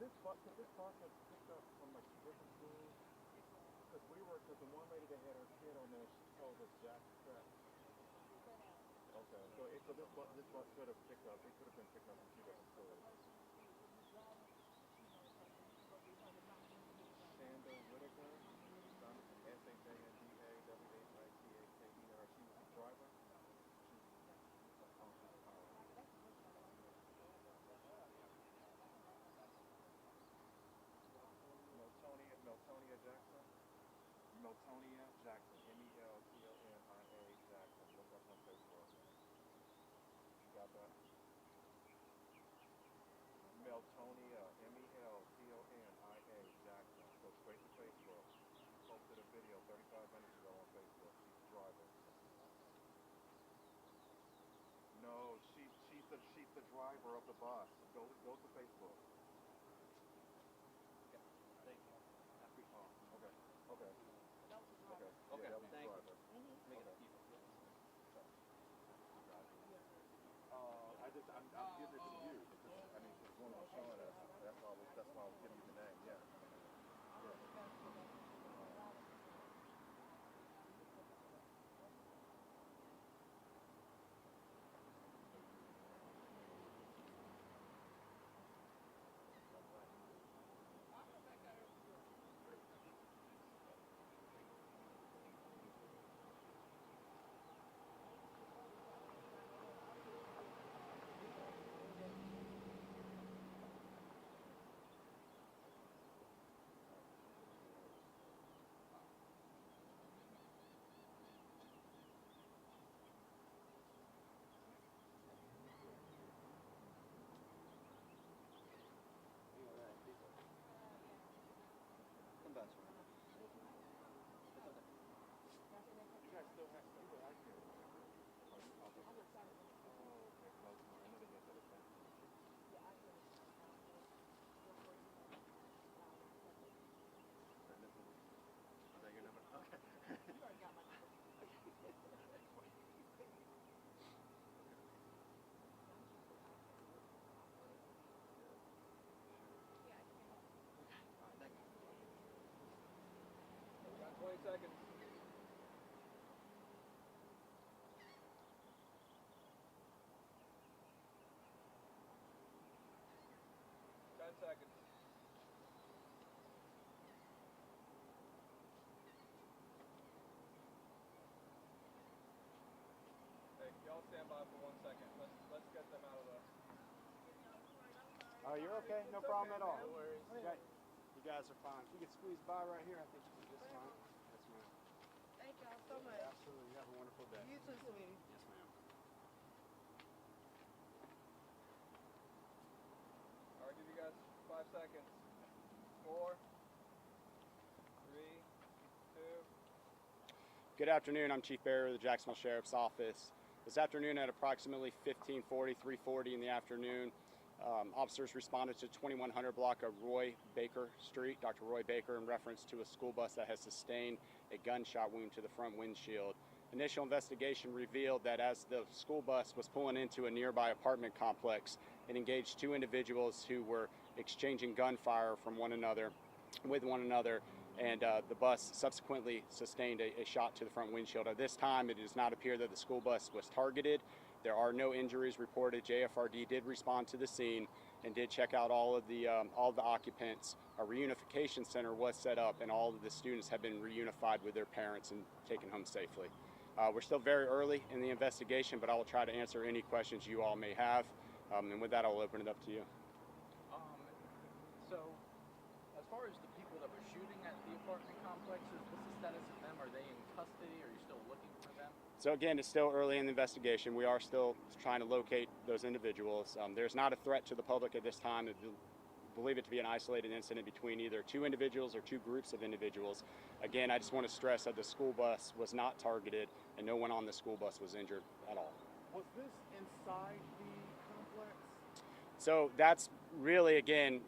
could this bus have picked up from like two different schools? Because the one lady that had her kid on there, she told us Jack Prep. Okay, so this bus could have picked up. It could have been picked up from two different schools. Shanda Whitaker, SHANDAWHITAKER. She was the driver. Meltonia Jackson. Meltonia Jackson. MELTONIA Jackson. Look up on Facebook. You got that? Meltonia, MELTONIA Jackson. Go straight to Facebook. She posted a video 35 minutes ago on Facebook. She's the driver. No, she's the driver of the bus. Go to Facebook. Okay. Thank you. Okay. Okay. Okay. Okay. Yeah, that was the Thank you. driver. Make it a people. I'm giving it to you because it's one of showing us. That's why I was giving you the name. Yeah. Come back. You guys still have ice cream. Oh, okay. I know they get that at that. Is that your number? Okay. You already got my number. Thank you. We got 20 seconds. 10 seconds. Hey, y'all stand by for 1 second. Let's get them out of the. Oh, you're okay. No problem at all. No worries. You guys are fine. If you could squeeze by right here, I think you'll be just fine. Yes, ma'am. Thank y'all so much. Absolutely. You have a wonderful day. You too, sweetie. Yes, ma'am. All right, give you guys 5 seconds. 4, 3, 2. Good afternoon. I'm Chief Barrier of the Jacksonville Sheriff's Office. This afternoon at approximately 15:40, 3:40 in the afternoon, officers responded to 2100 block of Roy Baker Street, Dr. Roy Baker, in reference to a school bus that has sustained a gunshot wound to the front windshield. Initial investigation revealed that as the school bus was pulling into a nearby apartment complex, it engaged two individuals who were exchanging gunfire with one another, and the bus subsequently sustained a shot to the front windshield. At this time, it does not appear that the school bus was targeted. There are no injuries reported. JFRD did respond to the scene and did check out all of the occupants. A reunification center was set up, and all of the students have been reunified with their parents and taken home safely. We're still very early in the investigation, but I will try to answer any questions you all may have. And with that, I'll open it up to you. So, as far as the people that were shooting at the apartment complexes, what's the status of them? Are they in custody? Are you still looking for them? So again, it's still early in the investigation. We are still trying to locate those individuals. There's not a threat to the public at this time. I believe it to be an isolated incident between either two individuals or two groups of individuals. Again, I just want to stress that the school bus was not targeted and no one on the school bus was injured at all. Was this inside the complex? So that's really, again,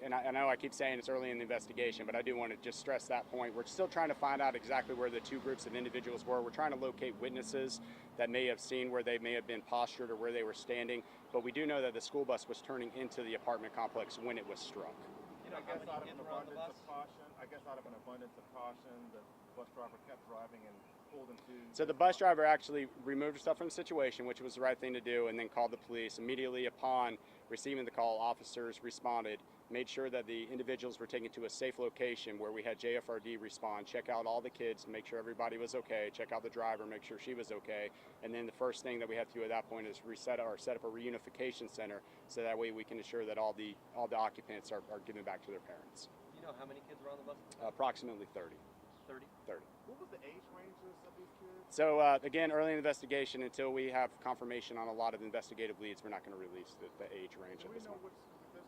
and I know I keep saying it's early in the investigation, but I do want to just stress that point. We're still trying to find out exactly where the two groups of individuals were. We're trying to locate witnesses that may have seen where they may have been postured or where they were standing, but we do know that the school bus was turning into the apartment complex when it was struck. You know, I guess how out many of kids an were on the abundance bus? of caution, the bus driver kept driving and pulled into. So the bus driver actually removed herself from the situation, which was the right thing to do, and then called the police. Immediately upon receiving the call, officers responded, made sure that the individuals were taken to a safe location where we had JFRD respond, check out all the kids, make sure everybody was okay, check out the driver, make sure she was okay. And then the first thing that we have to do at that point is set up a reunification center, so that way we can ensure that all the occupants are given back to their parents. Do you know how many kids were on the bus? Approximately 30. 30? 30. What was the age ranges of these kids? So again, early investigation. Until we have confirmation on a lot of investigative leads, we're not going to release the age range Do at we this know point. there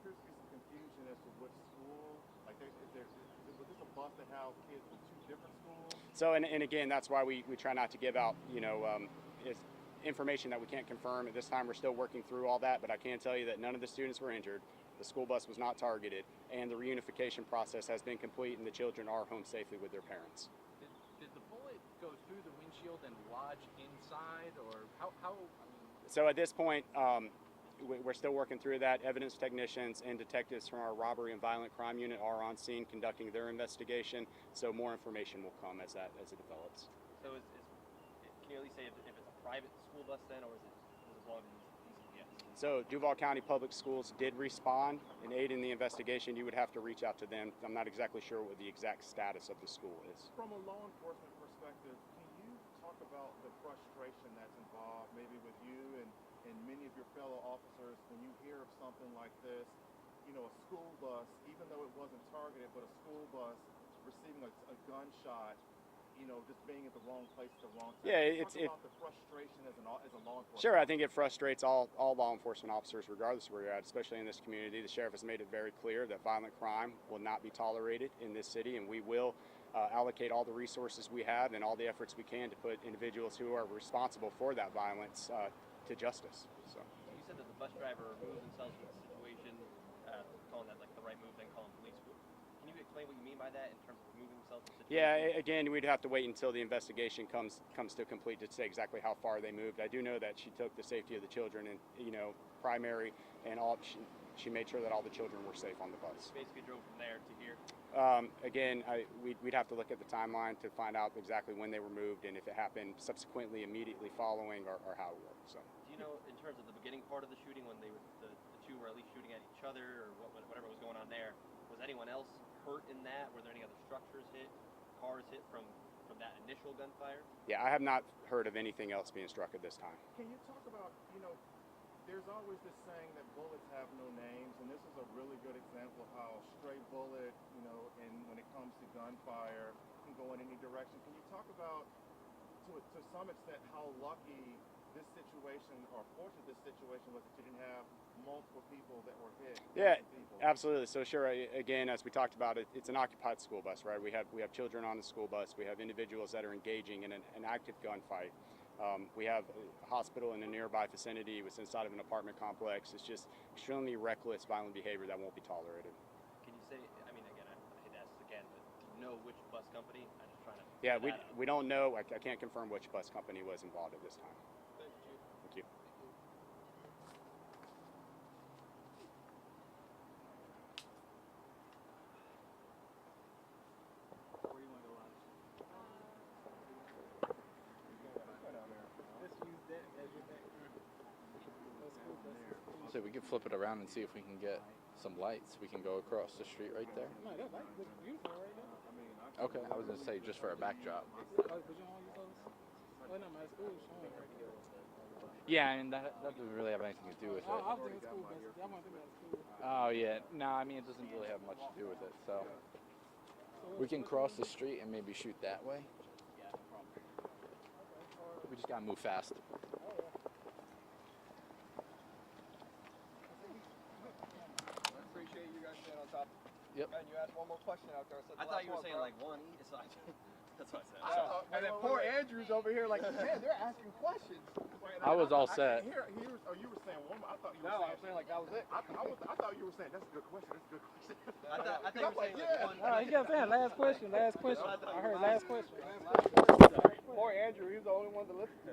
appears to be some confusion as to which school? Like, was this a bus that housed kids from two different schools? So and again, that's why we try not to give out is information that we can't confirm. At this time, we're still working through all that, but I can tell you that none of the students were injured. The school bus was not targeted, and the reunification process has been complete, and the children are home safely with their parents. Did the bullet go through the windshield and lodge inside, or how I mean, So at this point, we're still working through that. Evidence technicians and detectives from our robbery and violent crime unit are on scene conducting their investigation, so more information will come as it develops. So can you at least say if it's a private school bus then, or is it belong to DCPS? So Duval County Public Schools did respond and aid in the investigation. You would have to reach out to them. I'm not exactly sure what the exact status of the school is. From a law enforcement perspective, can you talk about the frustration that's involved, maybe with you and many of your fellow officers, when you hear of something like this? You know, a school bus, even though it wasn't targeted, but a school bus receiving a gunshot, you know, just being at the wrong place at the wrong time. Yeah, Talk about the frustration as a law enforcement. Sure, I think it frustrates all law enforcement officers, regardless of where you're at, especially in this community. The sheriff has made it very clear that violent crime will not be tolerated in this city, and we will allocate all the resources we have and all the efforts we can to put individuals who are responsible for that violence to justice. So. You said that the bus driver removed themselves from the situation, calling that like the right move, then calling police. Can you explain what you mean by that in terms of removing themselves from the situation? Yeah, again, we'd have to wait until the investigation comes to complete to say exactly how far they moved. I do know that she took the safety of the children and primary, and she made sure that all the children were safe on the bus. Basically drove from there to here. Again, we'd have to look at the timeline to find out exactly when they were moved and if it happened subsequently, immediately following, or how it worked. So. Do you know, in terms of the beginning part of the shooting, when the two were at least shooting at each other, or whatever was going on there, was anyone else hurt in that? Were there any other structures hit, cars hit from that initial gunfire? Yeah, I have not heard of anything else being struck at this time. Can you talk about, there's always this saying that bullets have no names, and this is a really good example of how a stray bullet, and when it comes to gunfire, can go in any direction. Can you talk about, to some extent, how lucky this situation, or fortunate this situation was, that you didn't have multiple people that were hit? Yeah, absolutely. So sure, again, as we talked about, it's an occupied school bus, right? We have children on the school bus. We have individuals that are engaging in an active gunfight. We have a hospital in a nearby vicinity. It was inside of an apartment complex. It's just extremely reckless, violent behavior that won't be tolerated. Can you say, I mean, again, I hate to ask this again, but do you know which bus company? I'm just trying to... Yeah, we don't know. I can't confirm which bus company was involved at this time. Thank you. Where do you want to go lunch? Just use that as your background. so we can flip it around and see if we can get some lights. We can go across the street right there. No, that light looks beautiful right now. Okay, I was gonna say just for a backdrop. But you don't use those? Oh, no, my school is showing right here. Yeah, and that doesn't really have anything to do with it. I was thinking school buses. I want to think about school. Oh yeah, no, I mean it doesn't really have much to do with it. So we can cross the street and maybe shoot that way. We just gotta move fast. I appreciate you guys staying on top. Yep. And you asked one more question out there. I thought you were saying like one each side. That's what I said. And then poor Andrew's over here like, man, they're asking questions. I was all I set. can't hear. Oh, you were saying one more. I thought you were No, saying. I'm saying like that was it. I thought you were saying that's a good question. That's a good question. I thought you were saying yeah. like one. Oh, he kept saying last question, last question. I heard last question. Poor Andrew, he was the only one to listen to.